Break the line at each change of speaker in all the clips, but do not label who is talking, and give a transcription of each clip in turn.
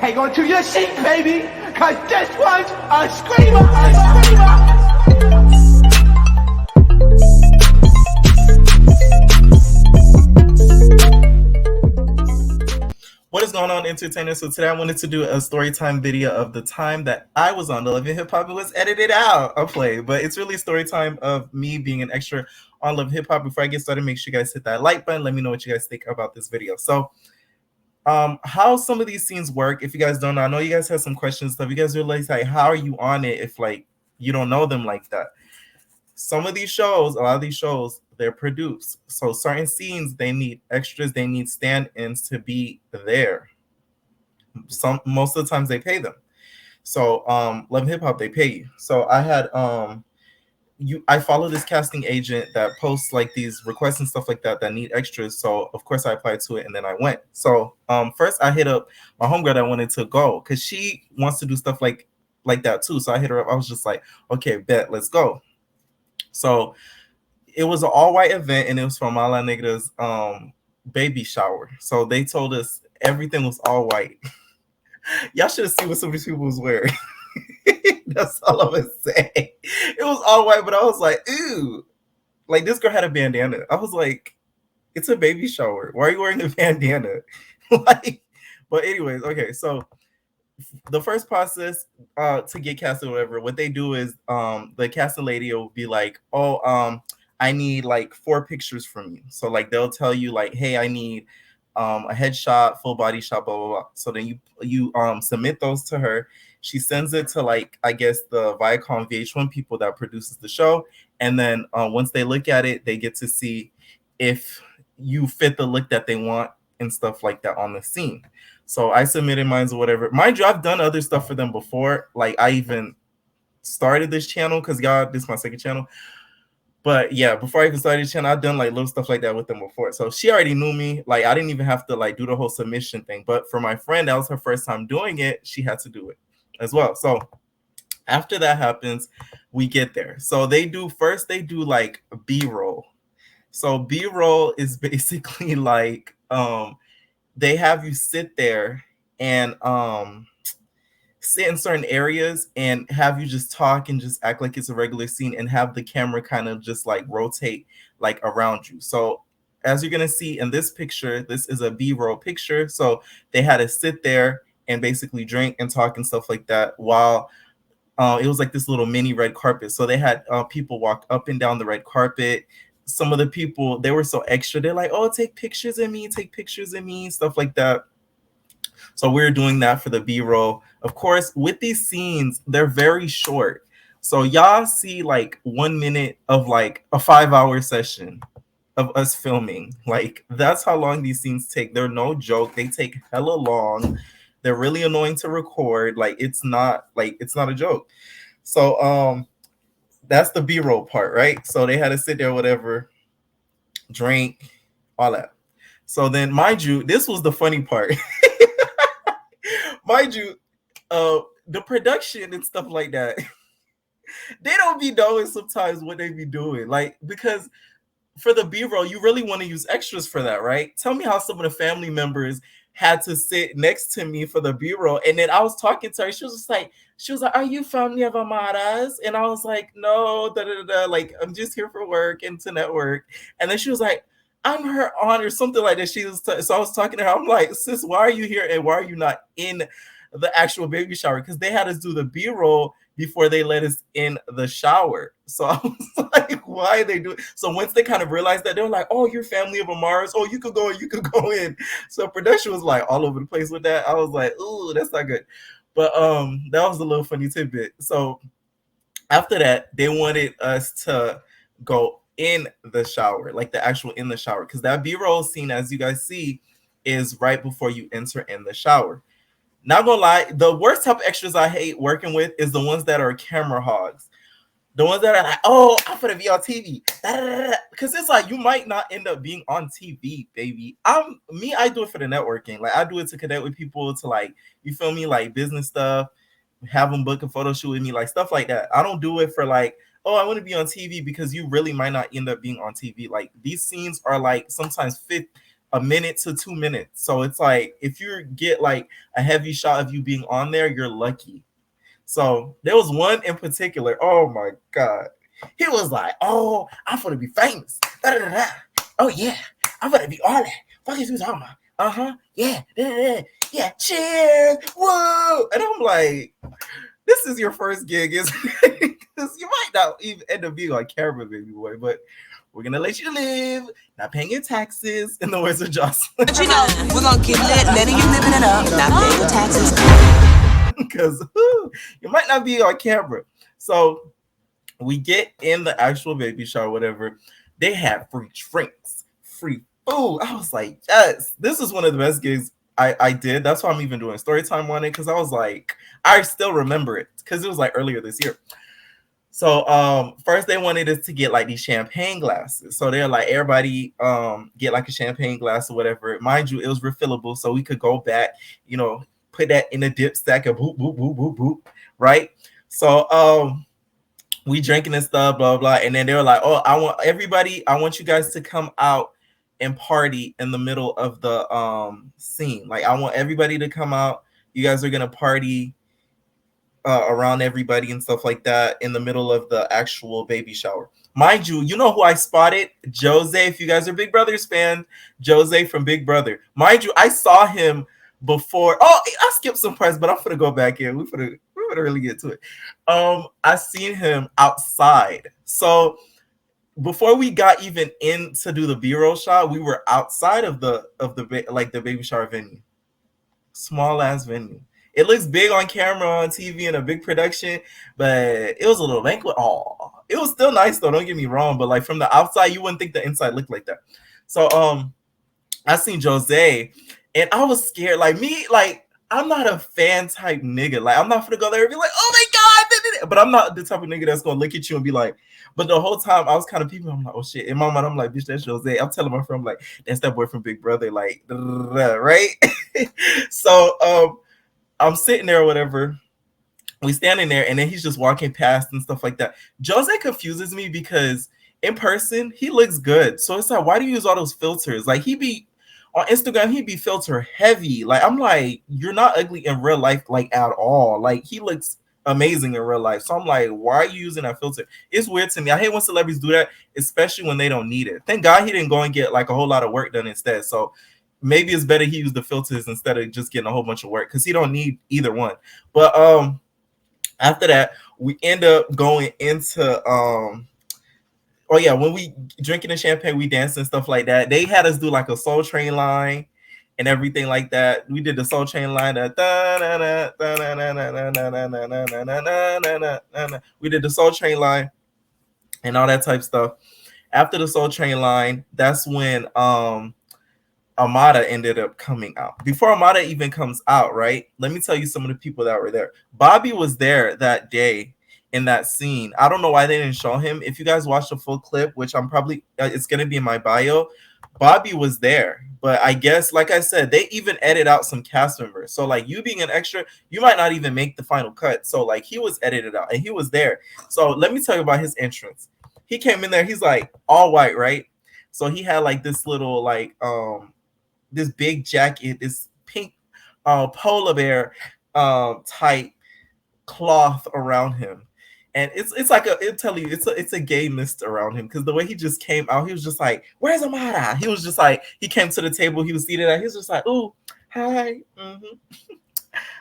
hang on to your seat, baby, cause this one's a screamer, a screamer.
What is going on, entertainers? So today I wanted to do a story time video of the time that I was on the Love and Hip Hop. It was edited out, I'll play, but it's really story time of me being an extra on Love Hip Hop. Before I get started, make sure you guys hit that like button. Let me know what you guys think about this video. So how some of these scenes work, if you guys don't know, I know you guys have some questions stuff. You guys are like, how are you on it if like you don't know them like that? Some of these shows, a lot of these shows, they're produced. So certain scenes, they need extras, they need stand-ins to be there. Most of the times they pay them. So Love and Hip Hop, they pay you. So I had I follow this casting agent that posts like these requests and stuff like that need extras. So of course I applied to it and then I went. So first I hit up my homegirl that wanted to go because she wants to do stuff like that too. So I hit her up. I was just like, okay, bet, let's go. So it was an all-white event and it was from Mala Negra's baby shower. So they told us everything was all white. Y'all should have seen what some of these people was wearing. That's all I'm gonna say. It was all white, but I was like, ooh. Like this girl had a bandana. I was like, it's a baby shower. Why are you wearing a bandana? Like, but anyways, okay, so the first process to get casted or whatever, what they do is the casting lady will be like, oh, I need like 4 pictures from you. So like they'll tell you like, hey, I need a headshot, full body shot, blah blah blah. So then you submit those to her. She sends it to like, I guess the Viacom VH1 people that produces the show, and then once they look at it, they get to see if you fit the look that they want and stuff like that on the scene. So I submitted mine or whatever. Mind you, I've done other stuff for them before. Like I even started this channel because y'all, this is my second channel. But yeah, before I even started the channel, I've done like little stuff like that with them before. So she already knew me. Like I didn't even have to like do the whole submission thing. But for my friend, that was her first time doing it. She had to do it as well. So after that happens, we get there. So they do like B-roll. So B-roll is basically like they have you sit there and sit in certain areas and have you just talk and just act like it's a regular scene and have the camera kind of just like rotate like around you. So as you're gonna see in this picture, this is a B-roll picture. So they had to sit there and basically drink and talk and stuff like that while it was like this little mini red carpet. So they had people walk up and down the red carpet. Some of the people, they were so extra. They're like, oh, take pictures of me, stuff like that. So we're doing that for the B-roll. Of course, with these scenes, they're very short. So y'all see like 1 minute of like a 5-hour session of us filming. Like that's how long these scenes take. They're no joke. They take hella long. They're really annoying to record. Like it's not a joke. So that's the B-roll part, right? So they had to sit there, whatever, drink, all that. So then, mind you, this was the funny part. Mind you, the production and stuff like that, they don't be knowing sometimes what they be doing. Like, because for the B-roll, you really want to use extras for that, right? Tell me how some of the family members had to sit next to me for the B-roll. And then I was talking to her. She was like, are you family of Amaras? And I was like, no, like, I'm just here for work and to network. And then she was like, I'm her aunt or something like that. So I was talking to her. I'm like, sis, why are you here? And why are you not in the actual baby shower? Because they had us do the B-roll before they let us in the shower. So I was like, why are they doing? So once they kind of realized that, they were like, oh, you're family of Amaris. Oh, you could go in. So production was like all over the place with that. I was like, ooh, that's not good. But that was a little funny tidbit. So after that, they wanted us to go in the shower, like the actual in the shower, because that B-roll scene, as you guys see, is right before you enter in the shower. Not gonna lie, the worst type of extras I hate working with is the ones that are camera hogs. The ones that are like, oh, I'm gonna be on TV. Because it's like you might not end up being on TV, baby. I do it for the networking. Like I do it to connect with people, to like, you feel me, like business stuff, have them book a photo shoot with me, like stuff like that. I don't do it for like, oh, I want to be on TV, because you really might not end up being on TV. Like these scenes are like sometimes a minute to 2 minutes. So it's like if you get like a heavy shot of you being on there, you're lucky. So there was one in particular. Oh my god, he was like, "Oh, I'm gonna be famous. Da, da, da, da. Oh yeah, I'm gonna be all that. Fuck is you talking about? Yeah, da, da, da. Yeah. Cheers, whoa!" And I'm like, "This is your first gig, isn't it? Because you might not even end up being on camera, baby boy, but." We're gonna let you live, not paying your taxes, in the words of Jocelyn.
But you know, we're gonna keep letting you living it up, not paying your taxes.
Because you might not be on camera. So we get in the actual baby shower, whatever. They had free drinks, free food. I was like, yes, this is one of the best gigs I did. That's why I'm even doing story time on it, because I was like, I still remember it because it was like earlier this year. So first they wanted us to get like these champagne glasses. So they're like, everybody get like a champagne glass or whatever. Mind you, it was refillable, so we could go back, put that in a dip stack and boop, boop, boop, boop, boop, right? So we drinking and stuff, blah, blah. And then they were like, oh, I want you guys to come out and party in the middle of the scene. Like, I want everybody to come out. You guys are gonna party around everybody and stuff like that in the middle of the actual baby shower. Mind you, you know who I spotted? Jose. If you guys are Big Brothers fan, Jose from Big Brother. Mind you, I saw him before. Oh, I skipped some parts, but I'm gonna go back in. We're gonna really get to it. I seen him outside. So before we got even in to do the B-roll shot, we were outside of the baby shower venue. Small ass venue. It looks big on camera, on TV, and a big production, but it was a little banquet hall. It was still nice though, don't get me wrong, but like from the outside, you wouldn't think the inside looked like that. So I seen Jose and I was scared. Like me, like I'm not a fan type nigga. Like I'm not gonna go there and be like, oh my god, but I'm not the type of nigga that's gonna look at you and be like, but the whole time I was kind of peeping. I'm like, oh shit. In my mind, I'm like, bitch, that's Jose. I'm telling my friend, I'm like, that's that boy from Big Brother, like, right? So I'm sitting there or whatever. We standing there, and then he's just walking past and stuff like that. Jose confuses me because in person he looks good. So it's like, why do you use all those filters? Like he be on Instagram, he be filter heavy. Like I'm like, you're not ugly in real life, like at all. Like he looks amazing in real life. So I'm like, why are you using that filter? It's weird to me. I hate when celebrities do that, especially when they don't need it. Thank God he didn't go and get like a whole lot of work done instead. So maybe it's better he used the filters instead of just getting a whole bunch of work, because he don't need either one. But after that, we end up going into oh yeah, when we drinking the champagne, we dance and stuff like that. They had us do like a Soul Train line and everything like that. We did the Soul Train line. We did the Soul Train line and all that type stuff. After the Soul Train line, that's when Amada ended up coming out. Before Amada even comes out, right? Let me tell you some of the people that were there. Bobby was there that day in that scene. I don't know why they didn't show him. If you guys watch the full clip, which I'm probably, it's going to be in my bio, Bobby was there. But I guess, like I said, they even edit out some cast members. So like you being an extra, you might not even make the final cut. So like he was edited out and he was there. So let me tell you about his entrance. He came in there, he's like all white, right? So he had like this little like this big jacket, this pink polar bear type cloth around him. And it's like it'll tell you it's a gay mist around him, because the way he just came out, he was just like, where's Amada? He was just like, he came to the table he was seated at, he was just like, oh, hi.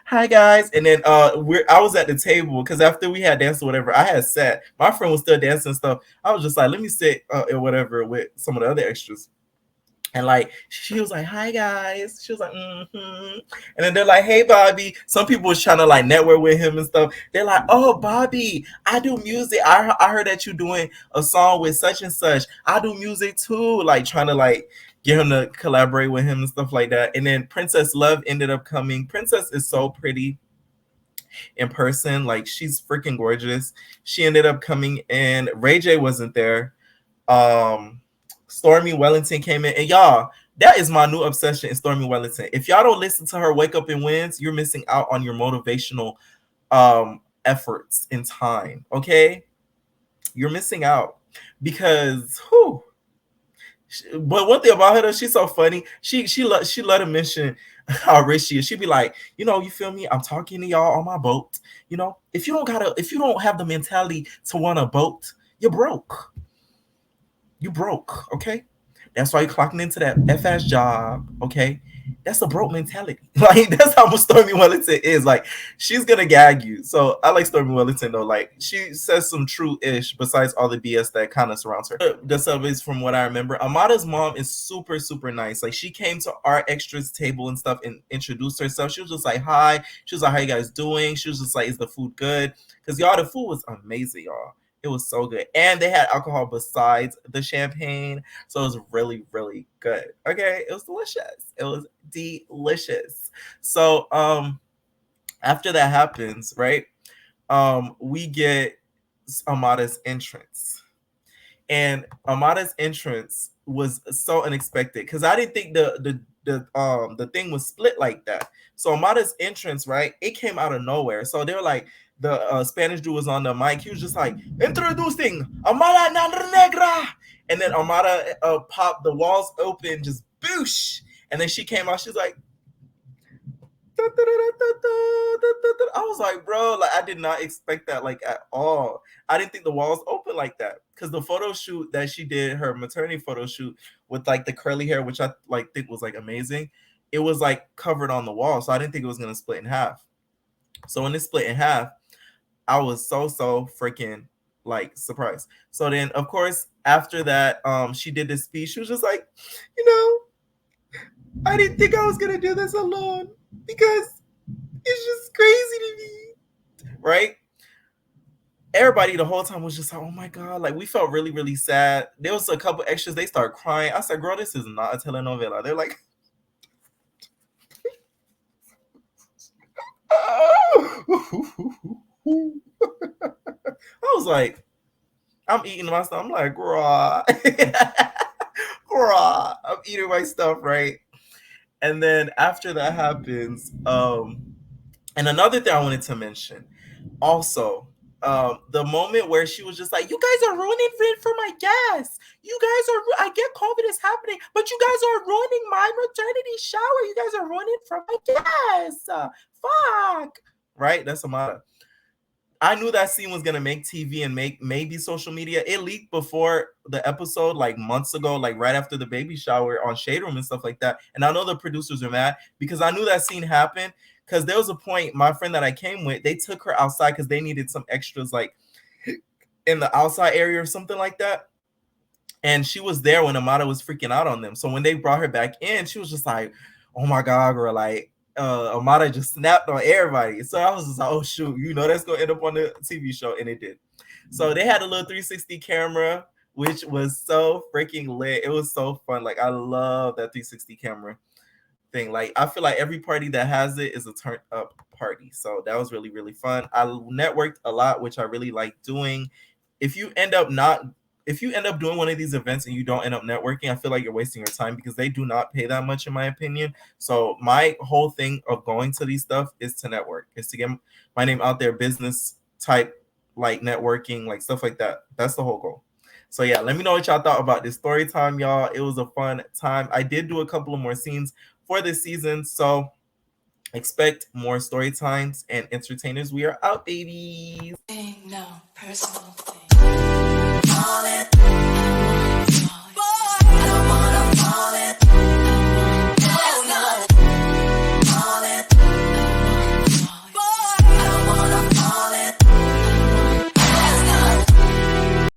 Hi guys. And then I was at the table because after we had danced or whatever, I had sat. My friend was still dancing and stuff. I was just like, let me sit or whatever with some of the other extras. And like she was like, hi guys. She was like, And then they're like, hey Bobby. Some people was trying to like network with him and stuff. They're like, oh Bobby, I do music. I heard that you're doing a song with such and such. I do music too. Like trying to like get him to collaborate with him and stuff like that. And then Princess Love ended up coming. Princess is so pretty in person. Like she's freaking gorgeous. She ended up coming in. Ray J wasn't there. Stormy Wellington came in, and y'all, that is my new obsession in Stormy Wellington. If y'all don't listen to her Wake Up and Wins, you're missing out on your motivational efforts in time. Okay, you're missing out because But one thing about her though, she's so funny. She let him mention how rich she is. She'd be like, you feel me? I'm talking to y'all on my boat. If you don't have the mentality to want a boat, you're broke. You broke, okay? That's why you're clocking into that FS job, okay? That's a broke mentality. Like, that's how much Stormy Wellington is. Like, she's gonna gag you. So I like Stormy Wellington though. Like, she says some true-ish besides all the BS that kind of surrounds her. The sub is from what I remember. Amada's mom is super, super nice. Like, she came to our extras table and stuff and introduced herself. She was just like, hi. She was like, how you guys doing? She was just like, is the food good? Because y'all, the food was amazing, y'all. It was so good. And they had alcohol besides the champagne. So it was really, really good. Okay. It was delicious. It was delicious. So after that happens, right? We get Amada's entrance. And Amada's entrance was so unexpected because I didn't think the thing was split like that. So Amada's entrance, right? It came out of nowhere. So they were like, the Spanish dude was on the mic. He was just like, introducing Amada Negra. And then Amada popped, the walls open, just boosh. And then she came out. She's like, I was like, bro, like I did not expect that like at all. I didn't think the walls open like that because the photo shoot that she did, her maternity photo shoot with like the curly hair, which I like think was like amazing. It was like covered on the wall, so I didn't think it was gonna split in half. So when it split in half, I was so freaking like surprised. So then, of course, after that, she did this speech. She was just like, I didn't think I was gonna do this alone because it's just crazy to me, right? Everybody the whole time was just like, oh my god, like we felt really, really sad. There was a couple extras, they started crying. I said, girl, this is not a telenovela. They're like, I was like, I'm eating my stuff. I'm like, girl, girl, I'm eating my stuff, right? And then after that happens, and another thing I wanted to mention, also, the moment where she was just like, "You guys are ruining it for my guests. You guys are. I get COVID is happening, but you guys are ruining my maternity shower. You guys are ruining it for my guests. Fuck." Right? That's Amada. I knew that scene was gonna make TV and make maybe social media. It leaked before the episode, like months ago, like right after the baby shower on Shade Room and stuff like that. And I know the producers are mad because I knew that scene happened. Because there was a point, my friend that I came with, they took her outside because they needed some extras, like in the outside area or something like that. And she was there when Amada was freaking out on them. So when they brought her back in, she was just like, "Oh my god, girl!" Like Amada just snapped on everybody. So I was just like, "Oh shoot, that's gonna end up on the TV show," and it did. So they had a little 360 camera, which was so freaking lit. It was so fun. Like I love that 360 camera thing. Like I feel like every party that has it is a turn up party. So that was really, really fun. I networked a lot, which I really like doing. If you end up doing one of these events and you don't end up networking, I feel like you're wasting your time because they do not pay that much in my opinion. So my whole thing of going to these stuff is to network, is to get my name out there, business type, like networking, like stuff like that. That's the whole goal. So yeah, let me know what y'all thought about this story time, y'all. It was a fun time. I did do a couple of more scenes for this season, so expect more story times and entertainers. We are out, babies.
No personal thing.